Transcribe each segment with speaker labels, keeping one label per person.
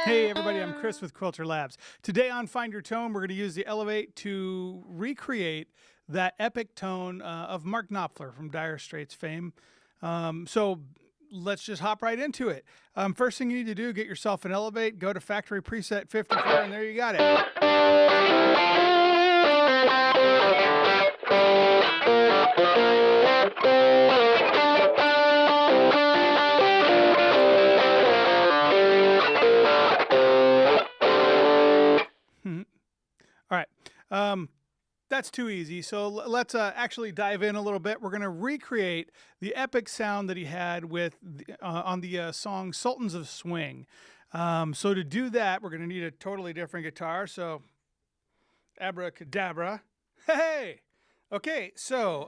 Speaker 1: Hey everybody, I'm Chris with Quilter Labs. Today on Find Your Tone, we're going to use the Elevate to recreate that epic tone of Makrnopfler from Dire Straits fame. So let's just hop right into it. First thing you need to do, get yourself an Elevate, go to Factory Preset 54, and there you got it. All right, that's too easy. So let's actually dive in a little bit. We're going to recreate the epic sound that he had with on the song Sultans of Swing. So to do that, we're going to need a totally different guitar. So abracadabra. Hey! Okay, so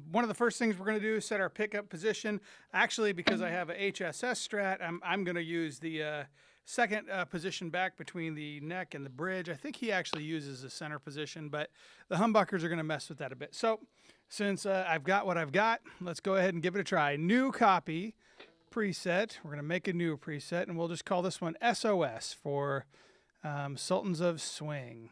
Speaker 1: one of the first things we're going to do is set our pickup position. Actually, because I have a HSS Strat, I'm going to use the second position back between the neck and the bridge. I think he actually uses the center position, but the humbuckers are going to mess with that a bit. So since I've got what I've got, let's go ahead and give it a try. New copy preset. We're going to make a new preset, and we'll just call this one SOS for Sultans of Swing.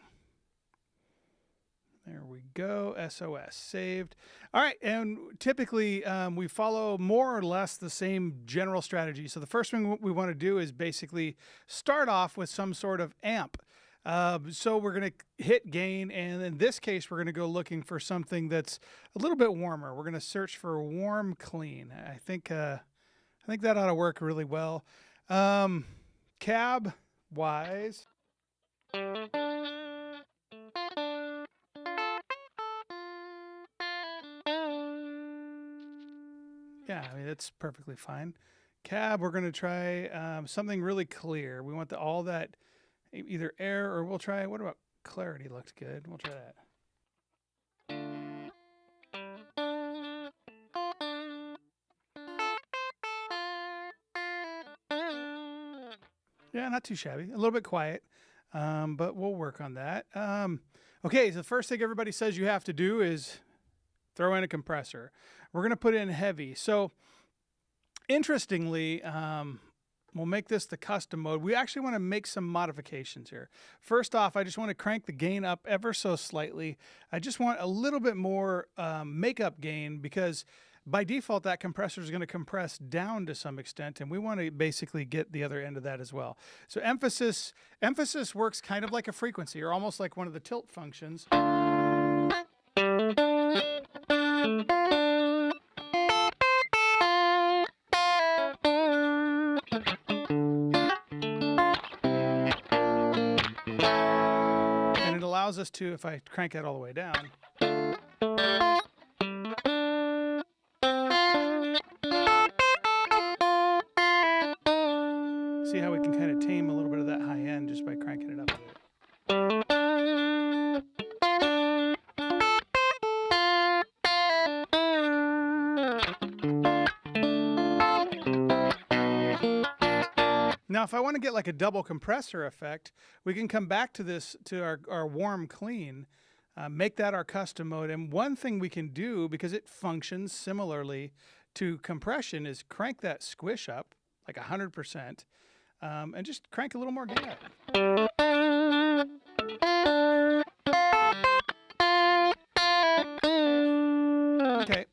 Speaker 1: There we go, SOS, saved. All right, and typically we follow more or less the same general strategy. So the first thing we want to do is basically start off with some sort of amp. So we're going to hit gain, and in this case, we're going to go looking for something that's a little bit warmer. We're going to search for warm clean. I think that ought to work really well. Cab wise. Yeah, I mean, that's perfectly fine. Cab, we're going to try something really clear. We want all that either air, or we'll try, what about clarity? Looked good. We'll try that. Yeah, not too shabby. A little bit quiet, but we'll work on that. Okay, so the first thing everybody says you have to do is throw in a compressor. We're going to put in heavy. So interestingly, we'll make this the custom mode. We actually want to make some modifications here. First off, I just want to crank the gain up ever so slightly. I just want a little bit more makeup gain, because by default that compressor is going to compress down to some extent, and we want to basically get the other end of that as well. So emphasis works kind of like a frequency, or almost like one of the tilt functions. And it allows us to, if I crank it all the way down, see how we can kind of tame a little bit of that high end just by cranking it up a bit. Now, if I want to get like a double compressor effect, we can come back to this, to our warm clean, make that our custom mode. And one thing we can do, because it functions similarly to compression, is crank that squish up like 100%, and just crank a little more gain up. Okay.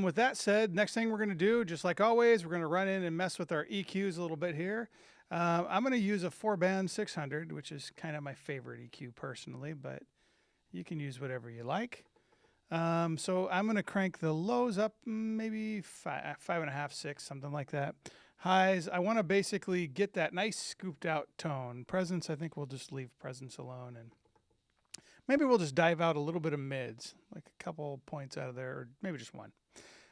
Speaker 1: With that said, next thing we're going to do, just like always, we're going to run in and mess with our EQs a little bit here. I'm going to use a 4-band 600, which is kind of my favorite EQ personally, but you can use whatever you like. So I'm going to crank the lows up maybe 5.5, 6, something like that. Highs, I want to basically get that nice scooped out tone. Presence, I think we'll just leave presence alone, and maybe we'll just dive out a little bit of mids, like a couple points out of there, or maybe just one.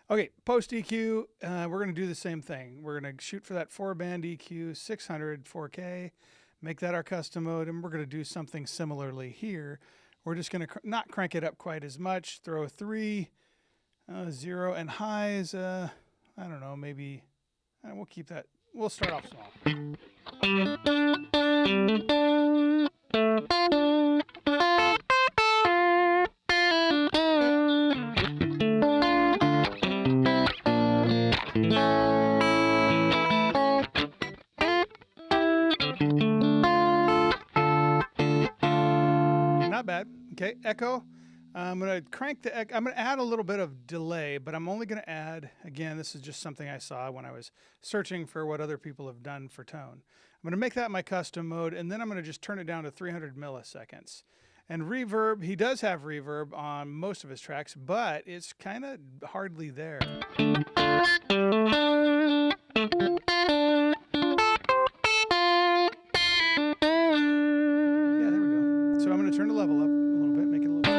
Speaker 1: Okay, post EQ, we're going to do the same thing. We're going to shoot for that 4-band EQ, 600, 4K, make that our custom mode, and we're going to do something similarly here. We're just going to not crank it up quite as much, throw 3, 0, and highs, I don't know, maybe, we'll keep that, we'll start off small. Okay, echo. I'm going to crank the echo. I'm going to add a little bit of delay, but I'm only going to add, again, this is just something I saw when I was searching for what other people have done for tone. I'm going to make that my custom mode, and then I'm going to just turn it down to 300 milliseconds. And reverb, he does have reverb on most of his tracks, but it's kind of hardly there. Yeah, there we go. So I'm going to turn the level up a little bit, make it a little bit.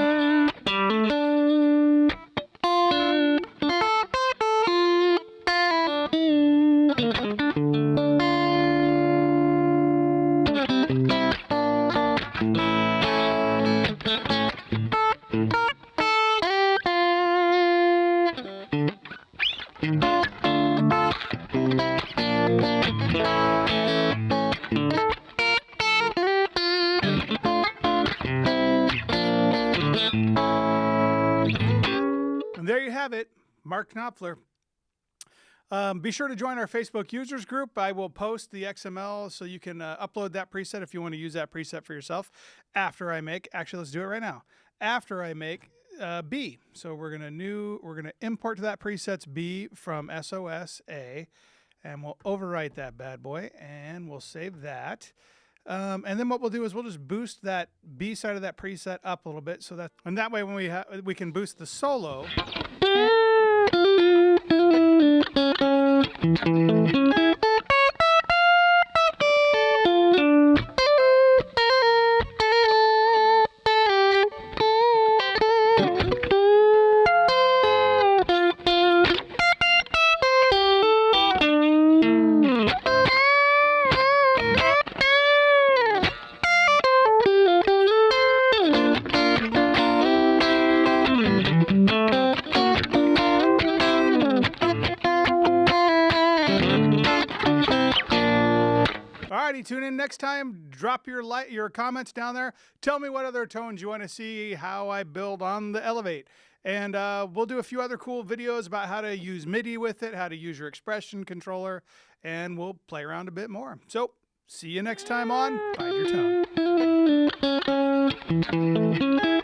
Speaker 1: And there you have it, Makrknopfler. Be sure to join our Facebook users group. I will post the XML so you can upload that preset if you want to use that preset for yourself after I make, actually let's do it right now, after I make B. So we're gonna import to that presets B from SOS-A, and we'll overwrite that bad boy, and we'll save that. And then what we'll do is we'll just boost that B side of that preset up a little bit, so that, and that way when we can boost the solo. Alrighty, tune in next time. Drop your comments down there. Tell me what other tones you want to see, how I build on the Elevate. And we'll do a few other cool videos about how to use MIDI with it, how to use your expression controller, and we'll play around a bit more. So, see you next time on Find Your Tone.